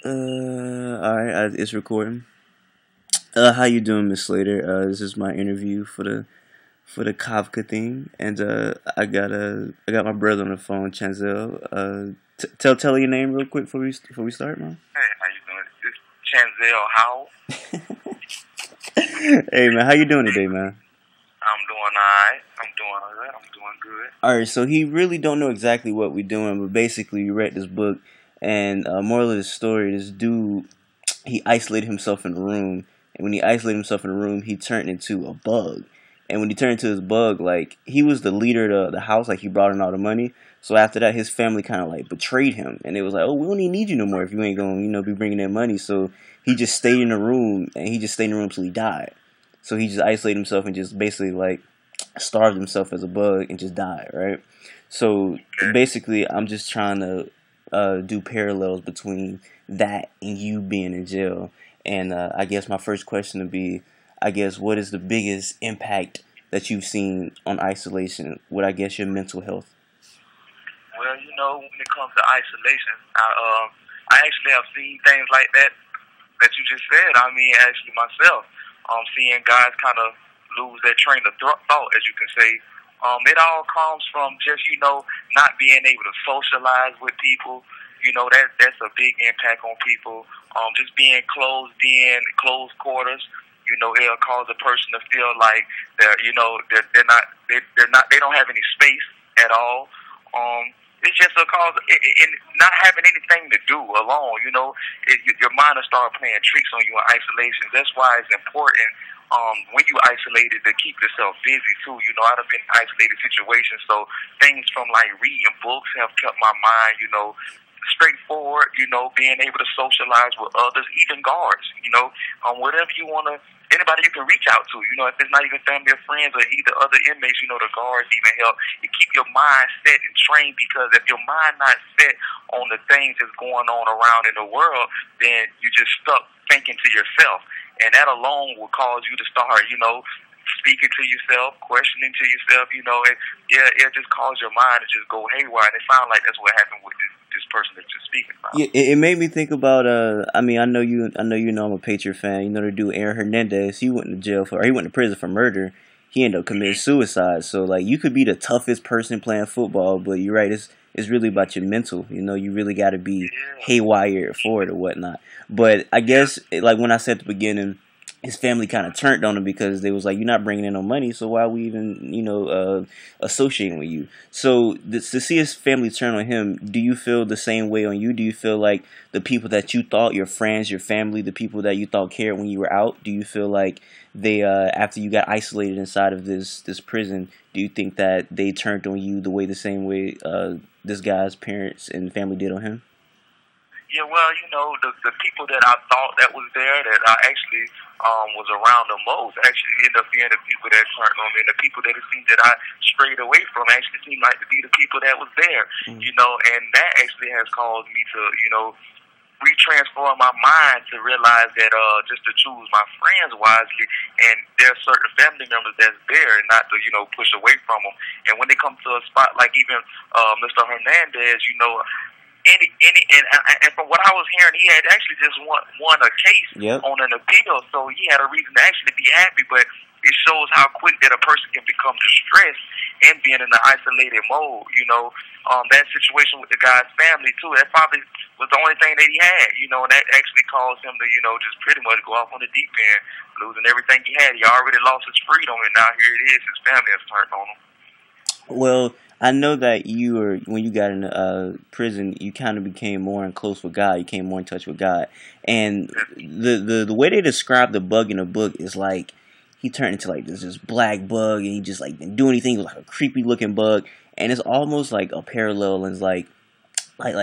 All right, it's recording. How you doing, Miss Slater? This is my interview for the Kafka thing, and I got my brother on the phone, Chanzel. Tell your name real quick before we start, man. Hey, how you doing? This Chanzel Howell. Hey, man, how you doing today, man? I'm doing alright. I'm doing alright. I'm doing good. All right, so he really don't know exactly what we're doing, but basically, you read this book, and moral of the story: this dude, he isolated himself in a room, and when he isolated himself in a room, he turned into a bug. And when he turned into his bug, like he was the leader of the house, like he brought in all the money. So after that, his family kind of like betrayed him, and it was like, oh, we don't even need you no more if you ain't gonna, be bringing in money. So he just stayed in the room, and he just stayed in the room till he died. So he just isolated himself and just basically like starved himself as a bug and just died, right? So basically, I'm just trying to do parallels between that and you being in jail. And I guess my first question would be, I guess, what is the biggest impact that you've seen on isolation with, I guess, your mental health? Well, when it comes to isolation, I actually have seen things like that you just said. I mean, actually myself, seeing guys kind of lose their train of thought, as you can say. It all comes from just not being able to socialize with people. That's a big impact on people. Just being closed in, closed quarters. It'll cause a person to feel like they don't have any space at all. It's just a cause, and not having anything to do alone. Your mind will start playing tricks on you in isolation. That's why it's important when you isolated to keep yourself busy too. I've been in isolated situations, so things from like reading books have kept my mind, straightforward, being able to socialize with others, even guards, whatever you want to, anybody you can reach out to, if it's not even family or friends or either other inmates, the guards even help. You keep your mind set and trained, because if your mind not set on the things that's going on around in the world, then you just stuck thinking to yourself. And that alone will cause you to start, speaking to yourself, questioning to yourself, and it'll just cause your mind to just go haywire. And it sounds like that's what happened with this person that you're speaking about. Yeah, it made me think about. I mean, I know you. I'm a Patriot fan. The dude Aaron Hernandez. He went to jail he went to prison for murder. He ended up committing suicide. So like, you could be the toughest person playing football, but you're right. It's really about your mental. You really got to be haywire for it or whatnot. But I guess like when I said at the beginning, his family kind of turned on him because they was like, you're not bringing in no money, so why are we even, associating with you? So to see his family turn on him, do you feel the same way on you? Do you feel like the people that you thought, your friends, your family, the people that you thought cared when you were out, do you feel like they, after you got isolated inside of this prison, do you think that they turned on you the same way this guy's parents and family did on him? Yeah, well, the people that I thought that was there, that I actually was around the most, actually ended up being the people that turned on me. And the people that it seemed that I strayed away from actually seemed like to be the people that was there, and that actually has caused me to, retransform my mind to realize that just to choose my friends wisely, and there are certain family members that's there, and not to push away from them. And when they come to a spot like even Mr. Hernandez, and from what I was hearing, he had actually just won a case on an appeal, so he had a reason to actually be happy. But it shows how quick that a person can become distressed and being in an isolated mode. That situation with the guy's family too, that probably was the only thing that he had. And that actually caused him to, just pretty much go off on the deep end, losing everything he had. He already lost his freedom, and now here it is, his family has turned on him. Well, I know that when you got in prison, you kind of became more in close with God. You came more in touch with God, and the way they describe the bug in the book is like he turned into like this black bug, and he just like didn't do anything. He was like a creepy looking bug, and it's almost like a parallel, and it's like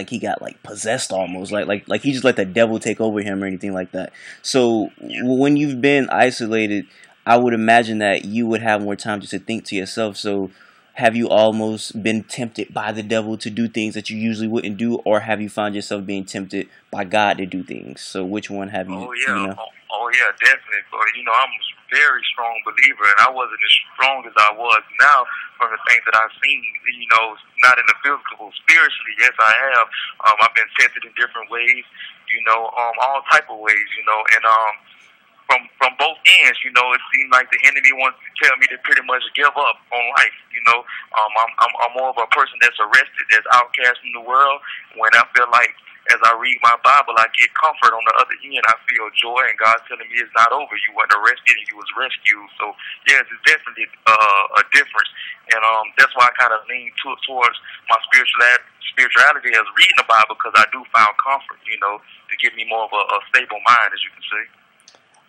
he got like possessed almost, like he just let the devil take over him or anything like that. So when you've been isolated, I would imagine that you would have more time just to think to yourself. So have you almost been tempted by the devil to do things that you usually wouldn't do, or have you found yourself being tempted by God to do things? So which one have you? Oh yeah, definitely. But I'm very strong believer, and I wasn't as strong as I was now from the things that I've seen. You know, not in the physical, spiritually. Yes, I have. I've been tested in different ways. You know, all type of ways. You know, and from both ends, you know, it seems like the enemy wants to tell me to pretty much give up on life. You know, I'm more of a person that's arrested, that's outcast from the world. When I feel like, as I read my Bible, I get comfort on the other end. I feel joy, and God's telling me it's not over. You weren't arrested, and you was rescued. So yes, it's definitely a difference, and that's why I kind of lean towards my spirituality as reading the Bible, because I do find comfort. You know, to give me more of a stable mind, as you can say.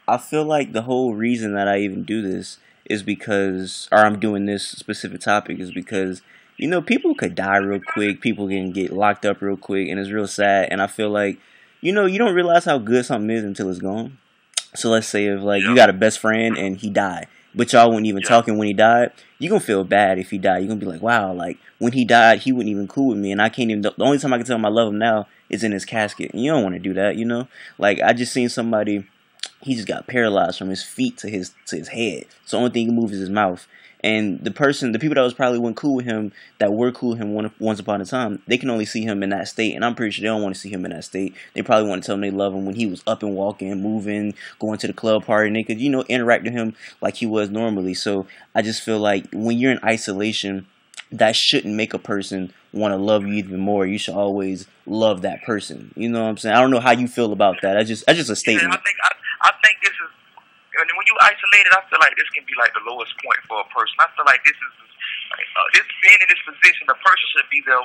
I feel like the whole reason that I even do this is because, or I'm doing this specific topic is because, you know, people could die real quick, people can get locked up real quick, and it's real sad. And I feel like, you know, you don't realize how good something is until it's gone. So let's say if like you got a best friend and he died, but y'all weren't even talking when he died, you gonna feel bad if he died. You're gonna be like, wow, like when he died, he wasn't even cool with me, and I can't even. The only time I can tell him I love him now is in his casket. And you don't want to do that, you know. Like I just seen somebody. He just got paralyzed from his feet to his head. So the only thing he can move is his mouth. And the people that was probably weren't cool with him, that were cool with him once upon a time, they can only see him in that state. And I'm pretty sure they don't want to see him in that state. They probably want to tell him they love him when he was up and walking, moving, going to the club party. And they could, you know, interact with him like he was normally. So I just feel like when you're in isolation, that shouldn't make a person want to love you even more. You should always love that person. You know what I'm saying? I don't know how you feel about that. That's just a statement. Yeah, I think this is, and when you isolated, I feel like this can be like the lowest point for a person. I feel like this being in this position, the person should be there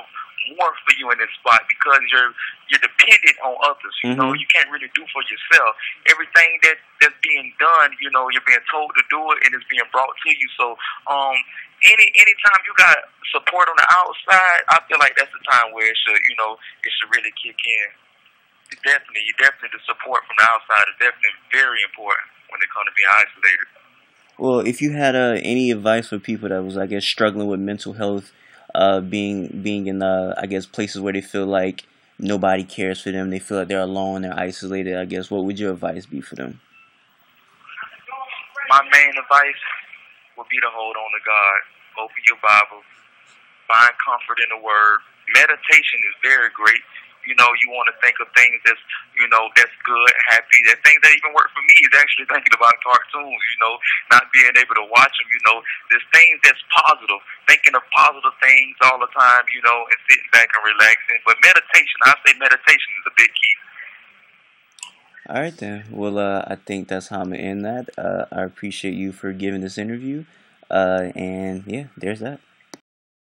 more for you in this spot, because you're dependent on others. You know, you can't really do for yourself. Everything that's being done, you know, you're being told to do it, and it's being brought to you. So, anytime you got support on the outside, I feel like that's the time where it should really kick in. Definitely, the support from the outside is definitely very important when it comes to being isolated. Well, if you had any advice for people that was, I guess, struggling with mental health, being in, I guess, places where they feel like nobody cares for them, they feel like they're alone, they're isolated, I guess, what would your advice be for them? My main advice would be to hold on to God. Open your Bible. Find comfort in the Word. Meditation is very great. You know, you want to think of things that's good, happy. That things that even work for me is actually thinking about cartoons, you know, not being able to watch them, you know. There's things that's positive, thinking of positive things all the time, you know, and sitting back and relaxing. But meditation, I say meditation is a big key. All right, then. Well, I think that's how I'm going to end that. I appreciate you for giving this interview. And, yeah, there's that.